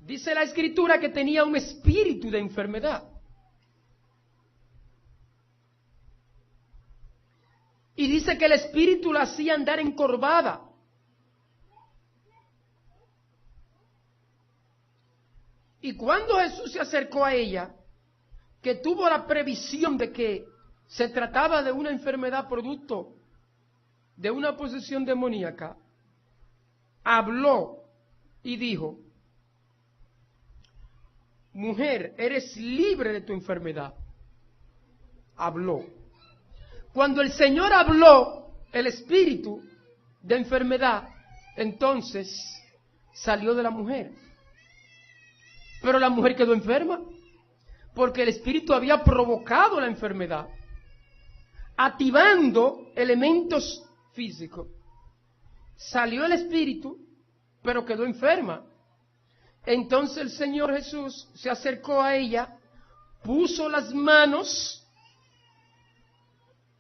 Dice la Escritura que tenía un espíritu de enfermedad. Y dice que el espíritu la hacía andar encorvada. Y cuando Jesús se acercó a ella, que tuvo la previsión de que se trataba de una enfermedad producto de una posesión demoníaca, habló y dijo: mujer, eres libre de tu enfermedad. Habló. Cuando el Señor habló, el espíritu de enfermedad, entonces salió de la mujer. Pero la mujer quedó enferma, porque el espíritu había provocado la enfermedad, activando elementos físicos. Salió el espíritu, pero quedó enferma. Entonces el Señor Jesús se acercó a ella, puso las manos,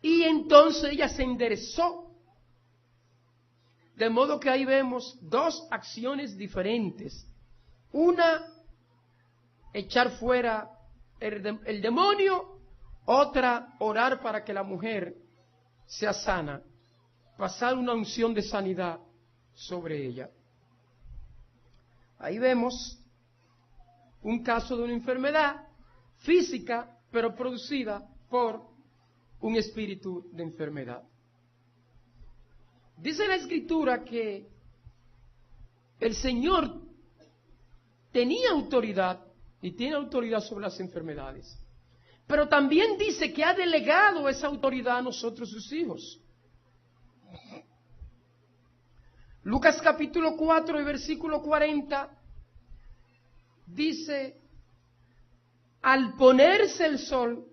y entonces ella se enderezó. De modo que ahí vemos dos acciones diferentes. Una, echar fuera el demonio; otra, orar para que la mujer sea sana, pasar una unción de sanidad sobre ella. Ahí vemos un caso de una enfermedad física, pero producida por un espíritu de enfermedad. Dice la Escritura que el Señor tenía autoridad y tiene autoridad sobre las enfermedades, pero también dice que ha delegado esa autoridad a nosotros, sus hijos. Lucas capítulo 4 y versículo 40 dice: al ponerse el sol,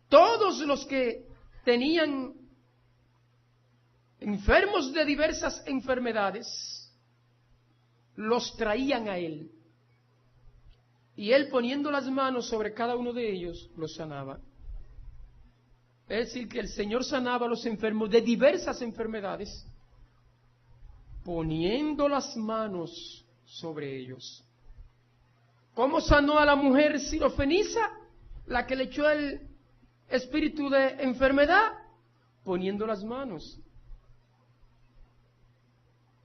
todos los que tenían enfermos de diversas enfermedades los traían a él, y él, poniendo las manos sobre cada uno de ellos, los sanaba. Es decir, que el Señor sanaba a los enfermos de diversas enfermedades, poniendo las manos sobre ellos. ¿Cómo sanó a la mujer sirofenisa, la que le echó el espíritu de enfermedad? Poniendo las manos.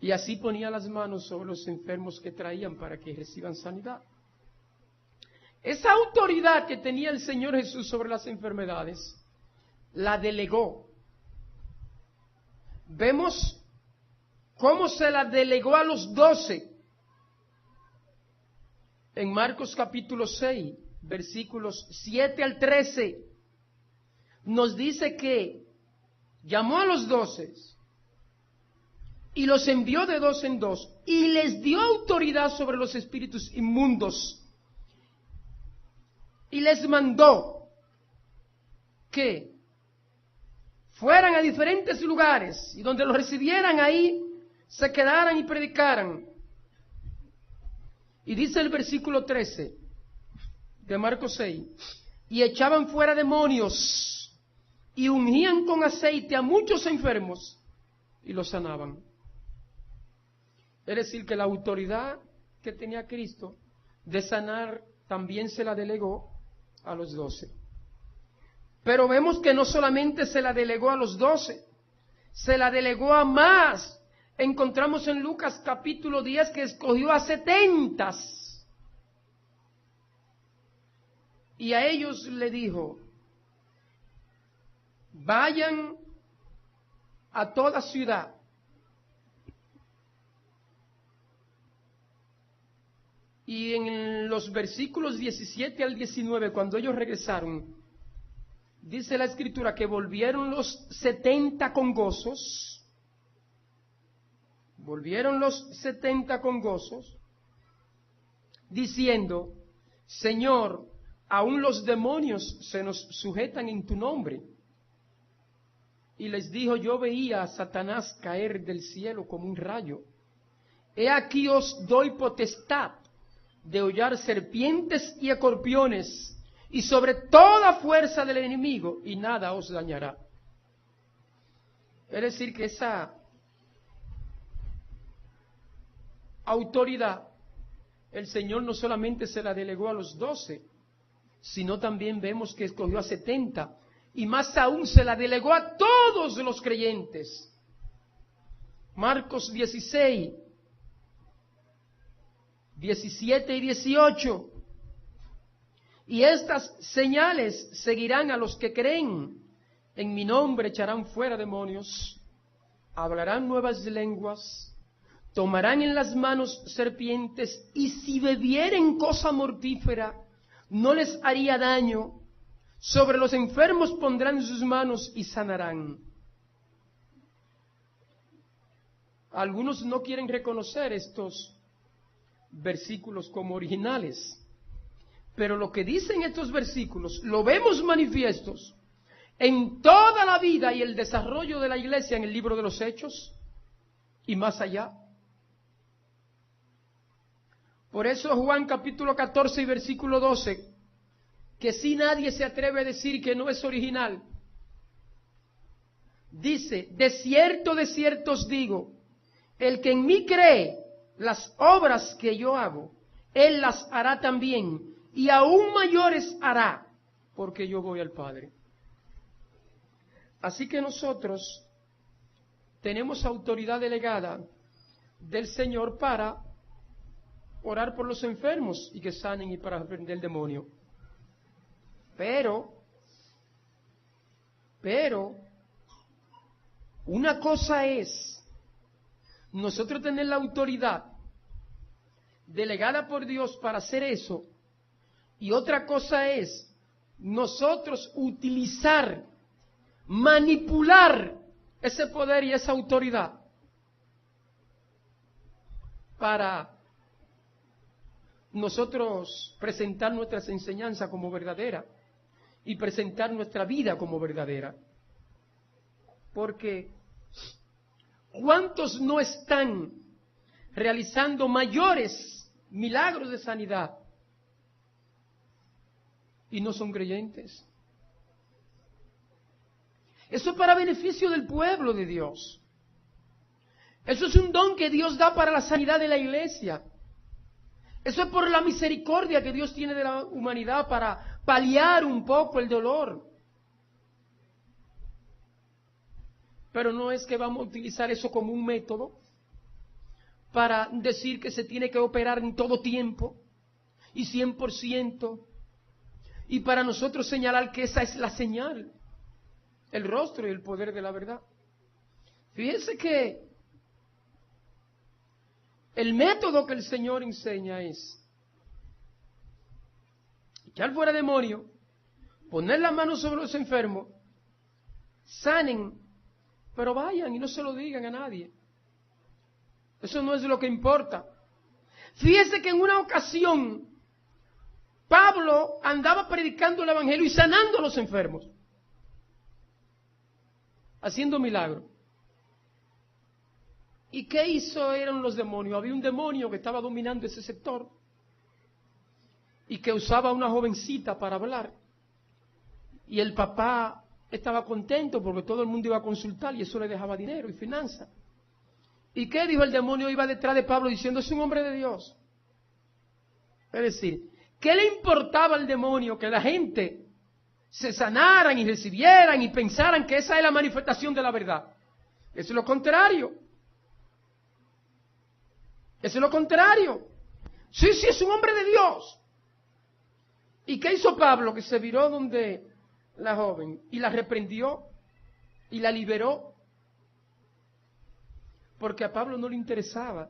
Y así ponía las manos sobre los enfermos que traían para que reciban sanidad. Esa autoridad que tenía el Señor Jesús sobre las enfermedades, la delegó. Vemos cómo se la delegó a los 12. En Marcos capítulo 6, versículos 7 al 13, nos dice que llamó a los 12 y los envió de dos en dos, y les dio autoridad sobre los espíritus inmundos, y les mandó que fueran a diferentes lugares, y donde los recibieran ahí se quedaran y predicaran. Y dice el versículo 13 de Marcos 6, y echaban fuera demonios, y ungían con aceite a muchos enfermos, y los sanaban. Es decir, que la autoridad que tenía Cristo de sanar también se la delegó a los 12. Pero vemos que no solamente se la delegó a los 12, se la delegó a más. Encontramos en Lucas capítulo 10 que escogió a 70. Y a ellos le dijo: vayan a toda ciudad y en los versículos 17 al 19, cuando ellos regresaron, dice la Escritura que volvieron los 70 con gozos. Volvieron los 70 con gozos, diciendo: Señor, aún los demonios se nos sujetan en tu nombre. Y les dijo: yo veía a Satanás caer del cielo como un rayo. He aquí os doy potestad de hollar serpientes y escorpiones, y sobre toda fuerza del enemigo, y nada os dañará. Es decir, que esa autoridad el Señor no solamente se la delegó a los 12, sino también vemos que escogió a 70, y más aún se la delegó a todos los creyentes. Marcos 16, 17 y 18. Y estas señales seguirán a los que creen. En mi nombre echarán fuera demonios, hablarán nuevas lenguas, tomarán en las manos serpientes, y si bebieren cosa mortífera, no les haría daño. Sobre los enfermos pondrán sus manos y sanarán. Algunos no quieren reconocer estos versículos como originales, pero lo que dicen estos versículos lo vemos manifiestos en toda la vida y el desarrollo de la iglesia en el libro de los Hechos y más allá. Por eso Juan capítulo 14 y versículo 12, que si nadie se atreve a decir que no es original, dice: de cierto os digo, el que en mí cree, las obras que yo hago, él las hará también, y aún mayores hará, porque yo voy al Padre. Así que nosotros tenemos autoridad delegada del Señor para orar por los enfermos y que sanen, y para reprender el demonio. Pero, una cosa es nosotros tener la autoridad delegada por Dios para hacer eso, y otra cosa es nosotros utilizar, manipular ese poder y esa autoridad para nosotros presentar nuestras enseñanzas como verdadera y presentar nuestra vida como verdadera. Porque ¿cuántos no están realizando mayores milagros de sanidad y no son creyentes? Eso es para beneficio del pueblo de Dios. Eso es un don que Dios da para la sanidad de la iglesia. Eso es por la misericordia que Dios tiene de la humanidad para paliar un poco el dolor. Pero no es que vamos a utilizar eso como un método para decir que se tiene que operar en todo tiempo y 100%, y para nosotros señalar que esa es la señal, el rostro y el poder de la verdad. Fíjense que el método que el Señor enseña es echar fuera demonios, poner las manos sobre los enfermos, sanen, pero vayan y no se lo digan a nadie. Eso no es lo que importa. Fíjese que en una ocasión Pablo andaba predicando el evangelio y sanando a los enfermos, haciendo milagros. ¿Y qué hizo? Eran los demonios. Había un demonio que estaba dominando ese sector y que usaba a una jovencita para hablar. Y el papá estaba contento porque todo el mundo iba a consultar y eso le dejaba dinero y finanzas. ¿Y qué dijo el demonio? Iba detrás de Pablo diciendo: es un hombre de Dios. Es decir, ¿qué le importaba al demonio que la gente se sanaran y recibieran y pensaran que esa es la manifestación de la verdad? Eso es lo contrario. Eso es lo contrario. Sí, es un hombre de Dios. ¿Y qué hizo Pablo? Que se viró donde la joven y la reprendió y la liberó. Porque a Pablo no le interesaba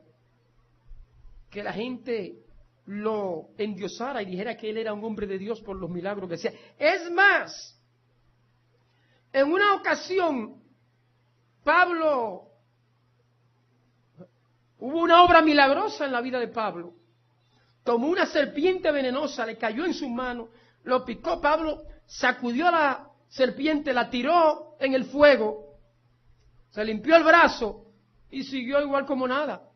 que la gente lo endiosara y dijera que él era un hombre de Dios por los milagros que hacía. Es más, en una ocasión, Pablo, hubo una obra milagrosa en la vida de Pablo. Tomó una serpiente venenosa, le cayó en su mano, lo picó. Pablo sacudió a la serpiente, la tiró en el fuego, se limpió el brazo y siguió igual como nada.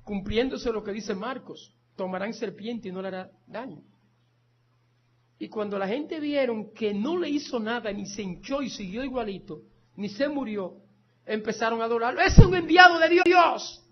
Cumpliéndose lo que dice Marcos: tomarán serpiente y no le hará daño. Y cuando la gente vieron que no le hizo nada, ni se hinchó y siguió igualito, ni se murió, empezaron a adorarlo. ¡Es un enviado de Dios!